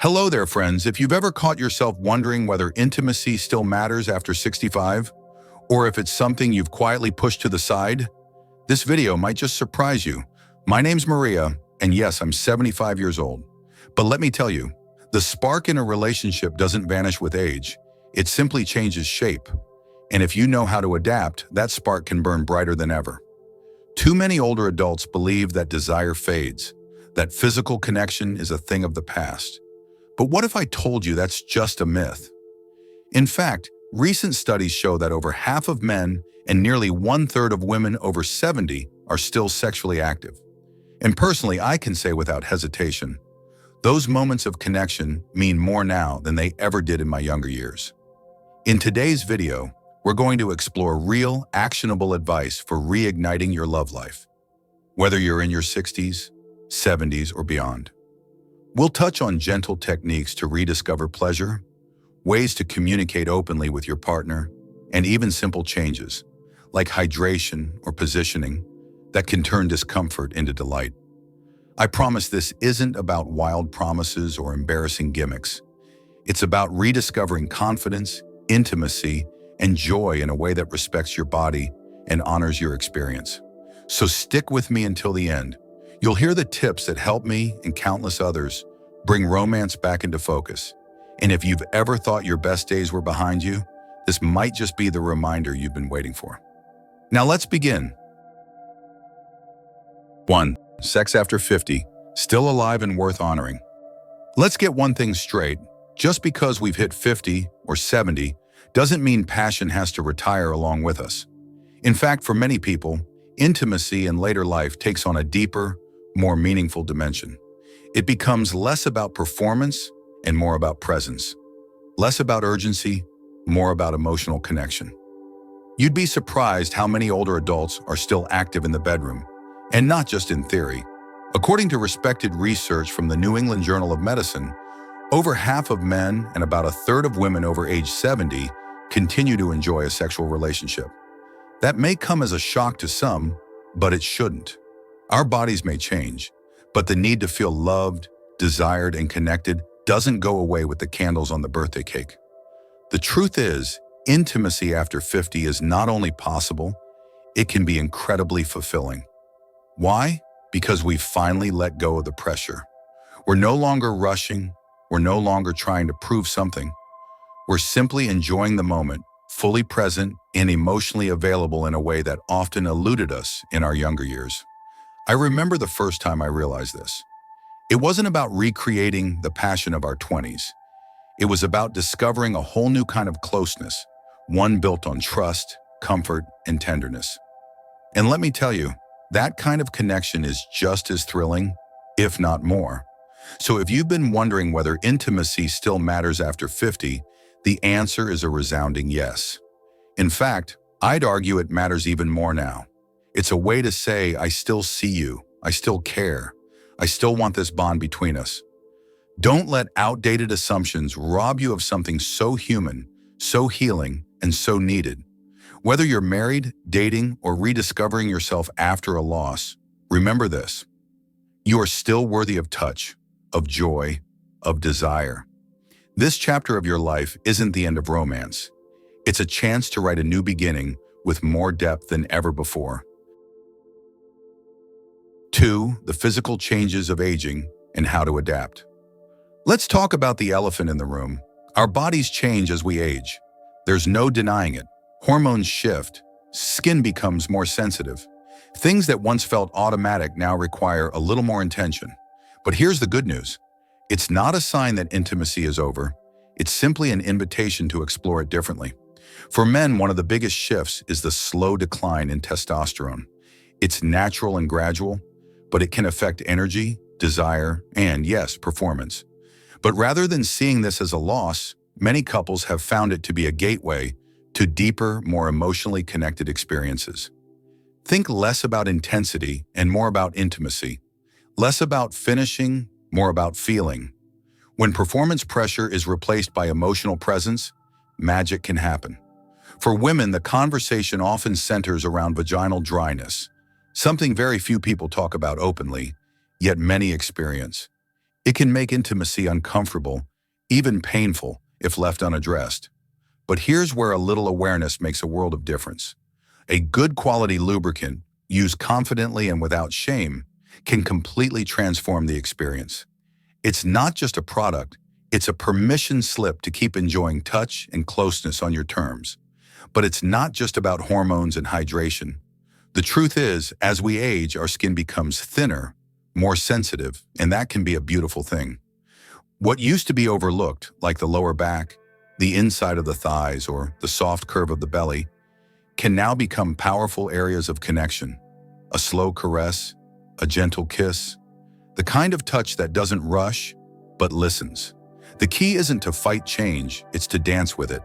Hello there, friends. If you've ever caught yourself wondering whether intimacy still matters after 65, or if it's something you've quietly pushed to the side, this video might just surprise you. My name's Maria, and yes, I'm 75 years old. But let me tell you, the spark in a relationship doesn't vanish with age. It simply changes shape. And if you know how to adapt, that spark can burn brighter than ever. Too many older adults believe that desire fades, that physical connection is a thing of the past. But what if I told you that's just a myth? In fact, recent studies show that over half of men and nearly 1/3 of women over 70 are still sexually active. And personally, I can say without hesitation, those moments of connection mean more now than they ever did in my younger years. In today's video, we're going to explore real, actionable advice for reigniting your love life, whether you're in your 60s, 70s, or beyond. We'll touch on gentle techniques to rediscover pleasure, ways to communicate openly with your partner, and even simple changes, like hydration or positioning, that can turn discomfort into delight. I promise this isn't about wild promises or embarrassing gimmicks. It's about rediscovering confidence, intimacy, and joy in a way that respects your body and honors your experience. So stick with me until the end. You'll hear the tips that help me and countless others bring romance back into focus. And if you've ever thought your best days were behind you, this might just be the reminder you've been waiting for. Now let's begin. 1. Sex after 50, still alive and worth honoring. Let's get one thing straight. Just because we've hit 50 or 70 doesn't mean passion has to retire along with us. In fact, for many people, intimacy in later life takes on a deeper, more meaningful dimension. It becomes less about performance and more about presence. Less about urgency, more about emotional connection. You'd be surprised how many older adults are still active in the bedroom, and not just in theory. According to respected research from the New England Journal of Medicine, over half of men and about 1/3 of women over age 70 continue to enjoy a sexual relationship. That may come as a shock to some, but it shouldn't. Our bodies may change, but the need to feel loved, desired, and connected doesn't go away with the candles on the birthday cake. The truth is, intimacy after 50 is not only possible, it can be incredibly fulfilling. Why? Because we've finally let go of the pressure. We're no longer rushing, we're no longer trying to prove something. We're simply enjoying the moment, fully present and emotionally available in a way that often eluded us in our younger years. I remember the first time I realized this. It wasn't about recreating the passion of our 20s. It was about discovering a whole new kind of closeness, one built on trust, comfort, and tenderness. And let me tell you, that kind of connection is just as thrilling, if not more. So if you've been wondering whether intimacy still matters after 50, the answer is a resounding yes. In fact, I'd argue it matters even more now. It's a way to say, I still see you, I still care, I still want this bond between us. Don't let outdated assumptions rob you of something so human, so healing, and so needed. Whether you're married, dating, or rediscovering yourself after a loss, remember this. You are still worthy of touch, of joy, of desire. This chapter of your life isn't the end of romance. It's a chance to write a new beginning with more depth than ever before. 2. The physical changes of aging and how to adapt. Let's talk about the elephant in the room. Our bodies change as we age. There's no denying it. Hormones shift. Skin becomes more sensitive. Things that once felt automatic now require a little more intention. But here's the good news. It's not a sign that intimacy is over. It's simply an invitation to explore it differently. For men, one of the biggest shifts is the slow decline in testosterone. It's natural and gradual, but it can affect energy, desire, and yes, performance. But rather than seeing this as a loss, many couples have found it to be a gateway to deeper, more emotionally connected experiences. Think less about intensity and more about intimacy. Less about finishing, more about feeling. When performance pressure is replaced by emotional presence, magic can happen. For women, the conversation often centers around vaginal dryness, something very few people talk about openly, yet many experience. It can make intimacy uncomfortable, even painful, if left unaddressed. But here's where a little awareness makes a world of difference. A good quality lubricant, used confidently and without shame, can completely transform the experience. It's not just a product, it's a permission slip to keep enjoying touch and closeness on your terms. But it's not just about hormones and hydration. The truth is, as we age, our skin becomes thinner, more sensitive, and that can be a beautiful thing. What used to be overlooked, like the lower back, the inside of the thighs, or the soft curve of the belly, can now become powerful areas of connection. A slow caress, a gentle kiss, the kind of touch that doesn't rush, but listens. The key isn't to fight change, it's to dance with it.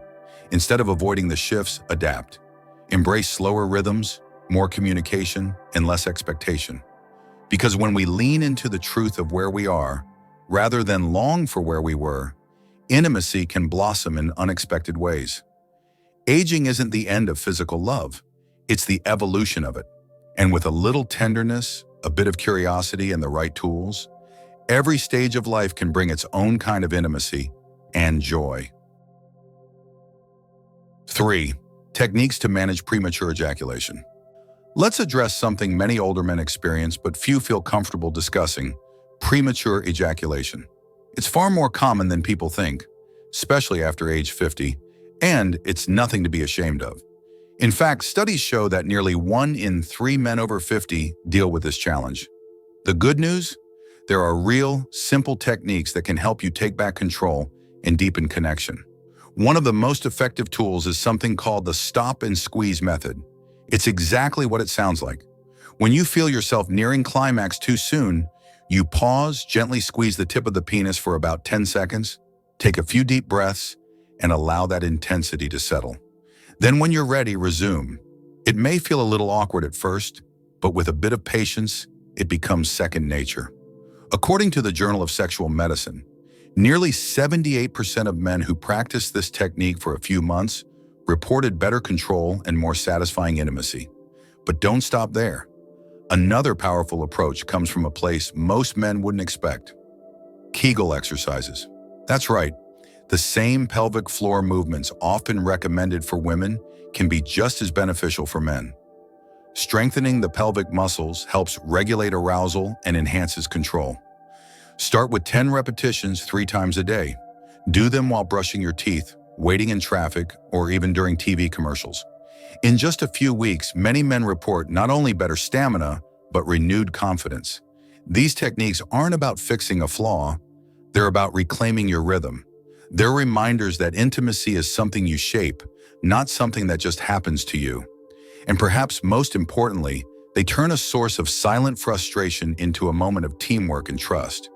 Instead of avoiding the shifts, adapt. Embrace slower rhythms, more communication, and less expectation. Because when we lean into the truth of where we are, rather than long for where we were, intimacy can blossom in unexpected ways. Aging isn't the end of physical love, it's the evolution of it. And with a little tenderness, a bit of curiosity, and the right tools, every stage of life can bring its own kind of intimacy and joy. 3. Techniques to manage premature ejaculation. Let's address something many older men experience but few feel comfortable discussing: premature ejaculation. It's far more common than people think, especially after age 50, and it's nothing to be ashamed of. In fact, studies show that nearly 1 in 3 men over 50 deal with this challenge. The good news? There are real, simple techniques that can help you take back control and deepen connection. One of the most effective tools is something called the stop and squeeze method. It's exactly what it sounds like. When you feel yourself nearing climax too soon, you pause, gently squeeze the tip of the penis for about 10 seconds, take a few deep breaths, and allow that intensity to settle. Then when you're ready, resume. It may feel a little awkward at first, but with a bit of patience, it becomes second nature. According to the Journal of Sexual Medicine, nearly 78% of men who practiced this technique for a few months reported better control and more satisfying intimacy. But don't stop there. Another powerful approach comes from a place most men wouldn't expect: Kegel exercises. That's right. The same pelvic floor movements often recommended for women can be just as beneficial for men. Strengthening the pelvic muscles helps regulate arousal and enhances control. Start with 10 repetitions 3 times a day. Do them while brushing your teeth, waiting in traffic, or even during TV commercials. In just a few weeks, many men report not only better stamina, but renewed confidence. These techniques aren't about fixing a flaw, they're about reclaiming your rhythm. They're reminders that intimacy is something you shape, not something that just happens to you. And perhaps most importantly, they turn a source of silent frustration into a moment of teamwork and trust.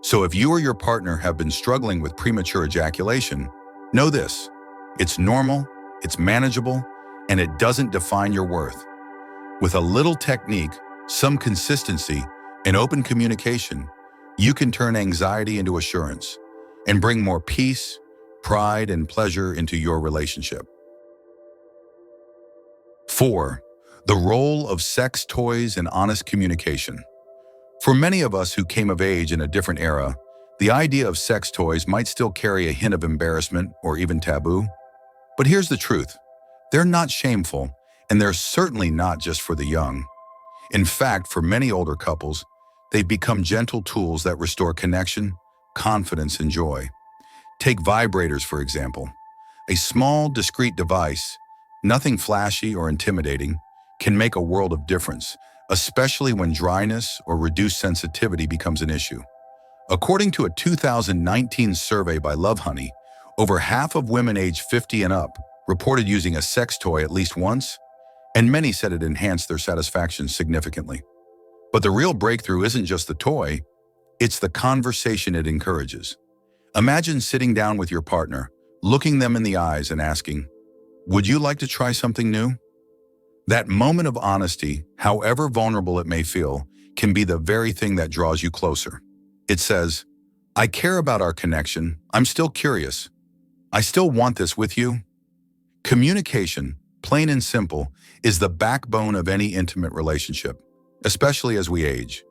So if you or your partner have been struggling with premature ejaculation, know this: it's normal, it's manageable, and it doesn't define your worth. With a little technique, some consistency, and open communication, you can turn anxiety into assurance and bring more peace, pride, and pleasure into your relationship. 4. The role of sex toys and honest communication. For many of us who came of age in a different era, the idea of sex toys might still carry a hint of embarrassment or even taboo. But here's the truth: they're not shameful, and they're certainly not just for the young. In fact, for many older couples, they've become gentle tools that restore connection, confidence, and joy. Take vibrators, for example. A small, discreet device, nothing flashy or intimidating, can make a world of difference, especially when dryness or reduced sensitivity becomes an issue. According to a 2019 survey by Lovehoney, over half of women aged 50 and up reported using a sex toy at least once, and many said it enhanced their satisfaction significantly. But the real breakthrough isn't just the toy, it's the conversation it encourages. Imagine sitting down with your partner, looking them in the eyes and asking, "Would you like to try something new?" That moment of honesty, however vulnerable it may feel, can be the very thing that draws you closer. It says, "I care about our connection. I'm still curious. I still want this with you." Communication, plain and simple, is the backbone of any intimate relationship, especially as we age.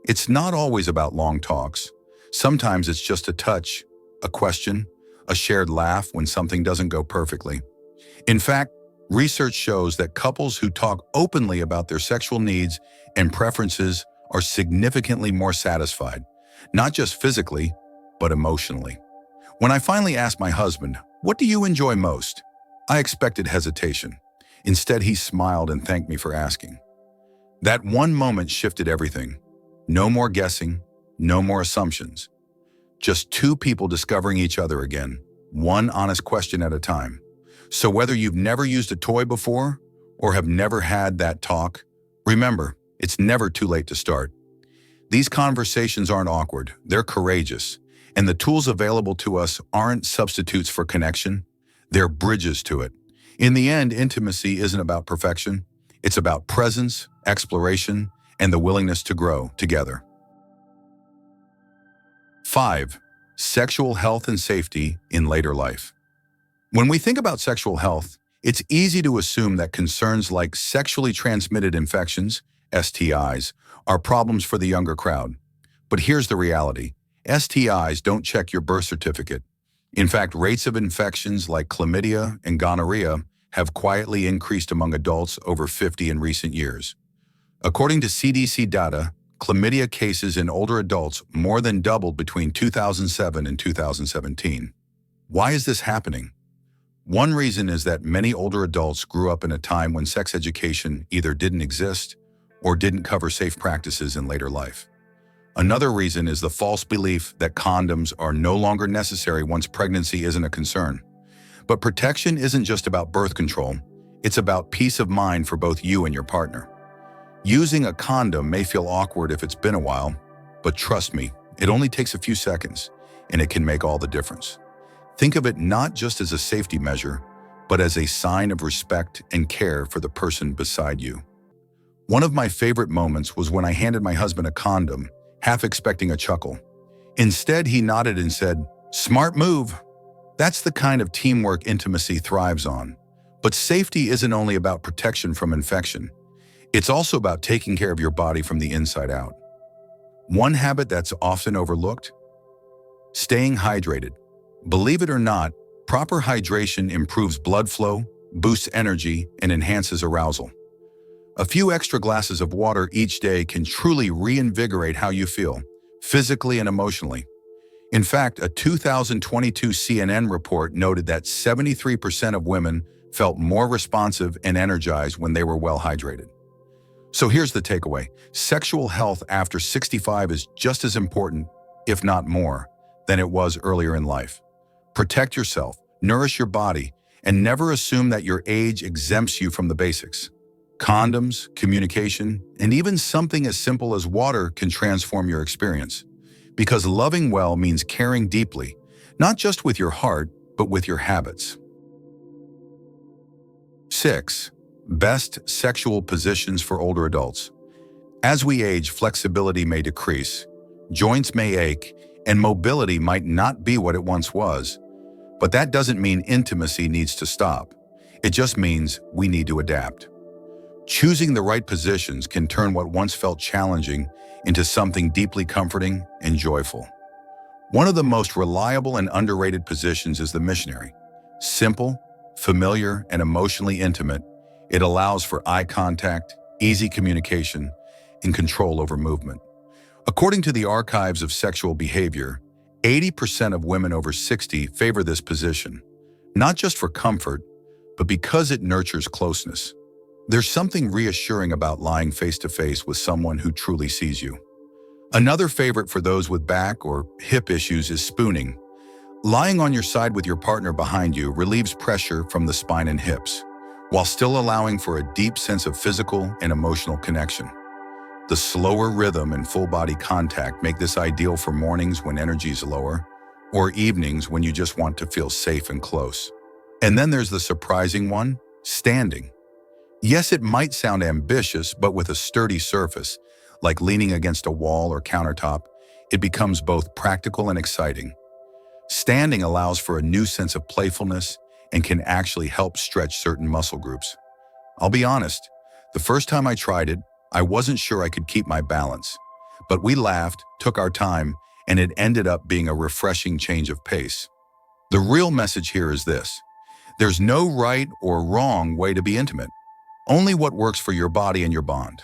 It's not always about long talks. Sometimes it's just a touch, a question, a shared laugh when something doesn't go perfectly. In fact, research shows that couples who talk openly about their sexual needs and preferences are significantly more satisfied, not just physically, but emotionally. When I finally asked my husband, "What do you enjoy most?" I expected hesitation. Instead, he smiled and thanked me for asking. That one moment shifted everything. No more guessing, no more assumptions. Just two people discovering each other again, one honest question at a time. So whether you've never used a toy before or have never had that talk, remember, it's never too late to start. These conversations aren't awkward, they're courageous, and the tools available to us aren't substitutes for connection, they're bridges to it. In the end, intimacy isn't about perfection, it's about presence, exploration, and the willingness to grow together. 5. Sexual health and safety in later life. When we think about sexual health, it's easy to assume that concerns like sexually transmitted infections, STIs, are problems for the younger crowd. But here's the reality. STIs don't check your birth certificate. In fact, rates of infections like chlamydia and gonorrhea have quietly increased among adults over 50 in recent years. According to CDC data, chlamydia cases in older adults more than doubled between 2007 and 2017. Why is this happening? One reason is that many older adults grew up in a time when sex education either didn't exist or didn't cover safe practices in later life. Another reason is the false belief that condoms are no longer necessary once pregnancy isn't a concern. But protection isn't just about birth control, it's about peace of mind for both you and your partner. Using a condom may feel awkward if it's been a while, but trust me, it only takes a few seconds, and it can make all the difference. Think of it not just as a safety measure, but as a sign of respect and care for the person beside you. One of my favorite moments was when I handed my husband a condom, half expecting a chuckle. Instead, he nodded and said, "Smart move." That's the kind of teamwork intimacy thrives on. But safety isn't only about protection from infection. It's also about taking care of your body from the inside out. One habit that's often overlooked? Staying hydrated. Believe it or not, proper hydration improves blood flow, boosts energy, and enhances arousal. A few extra glasses of water each day can truly reinvigorate how you feel, physically and emotionally. In fact, a 2022 CNN report noted that 73% of women felt more responsive and energized when they were well hydrated. So here's the takeaway. Sexual health after 65 is just as important, if not more, than it was earlier in life. Protect yourself, nourish your body, and never assume that your age exempts you from the basics. Condoms, communication, and even something as simple as water can transform your experience. Because loving well means caring deeply, not just with your heart, but with your habits. 6. Best sexual positions for older adults. As we age, flexibility may decrease, joints may ache, and mobility might not be what it once was. But that doesn't mean intimacy needs to stop. It just means we need to adapt. Choosing the right positions can turn what once felt challenging into something deeply comforting and joyful. One of the most reliable and underrated positions is the missionary. Simple, familiar, and emotionally intimate, it allows for eye contact, easy communication, and control over movement. According to the Archives of Sexual Behavior, 80% of women over 60 favor this position, not just for comfort, but because it nurtures closeness. There's something reassuring about lying face-to-face with someone who truly sees you. Another favorite for those with back or hip issues is spooning. Lying on your side with your partner behind you relieves pressure from the spine and hips, while still allowing for a deep sense of physical and emotional connection. The slower rhythm and full-body contact make this ideal for mornings when energy is lower, or evenings when you just want to feel safe and close. And then there's the surprising one, standing. Yes, it might sound ambitious, but with a sturdy surface, like leaning against a wall or countertop, it becomes both practical and exciting. Standing allows for a new sense of playfulness and can actually help stretch certain muscle groups. I'll be honest, the first time I tried it, I wasn't sure I could keep my balance. But we laughed, took our time, and it ended up being a refreshing change of pace. The real message here is this: there's no right or wrong way to be intimate, only what works for your body and your bond.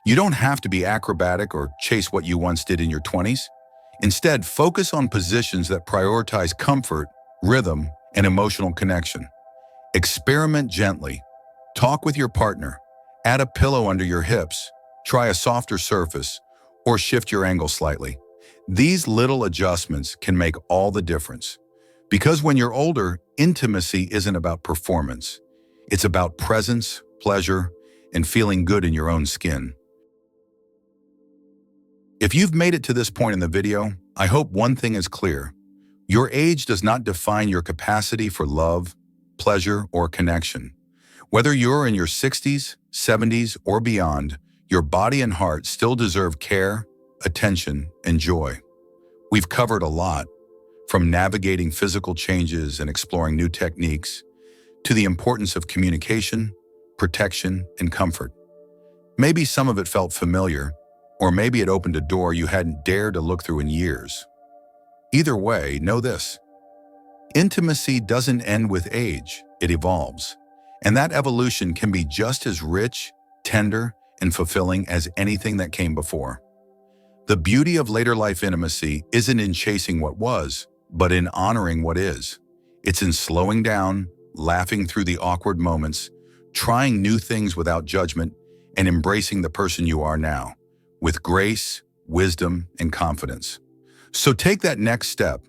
You don't have to be acrobatic or chase what you once did in your 20s. Instead, focus on positions that prioritize comfort, rhythm, and emotional connection. Experiment gently. Talk with your partner. Add a pillow under your hips. Try a softer surface, or shift your angle slightly. These little adjustments can make all the difference. Because when you're older, intimacy isn't about performance. It's about presence, pleasure, and feeling good in your own skin. If you've made it to this point in the video, I hope one thing is clear. Your age does not define your capacity for love, pleasure, or connection. Whether you're in your 60s, 70s, or beyond, your body and heart still deserve care, attention, and joy. We've covered a lot, from navigating physical changes and exploring new techniques, to the importance of communication, protection, and comfort. Maybe some of it felt familiar, or maybe it opened a door you hadn't dared to look through in years. Either way, know this: intimacy doesn't end with age, it evolves. And that evolution can be just as rich, tender, and fulfilling as anything that came before. The beauty of later life intimacy isn't in chasing what was, but in honoring what is. It's in slowing down, laughing through the awkward moments, trying new things without judgment, and embracing the person you are now, with grace, wisdom, and confidence. So take that next step,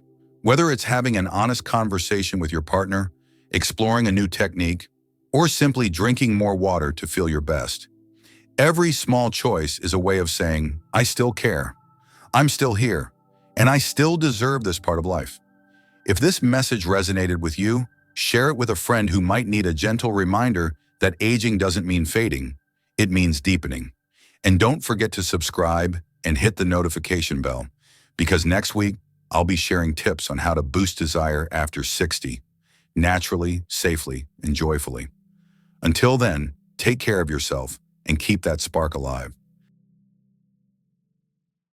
whether it's having an honest conversation with your partner, exploring a new technique, or simply drinking more water to feel your best. Every small choice is a way of saying, I still care, I'm still here, and I still deserve this part of life. If this message resonated with you, share it with a friend who might need a gentle reminder that aging doesn't mean fading, it means deepening. And don't forget to subscribe and hit the notification bell, because next week, I'll be sharing tips on how to boost desire after 60, naturally, safely, and joyfully. Until then, take care of yourself and keep that spark alive.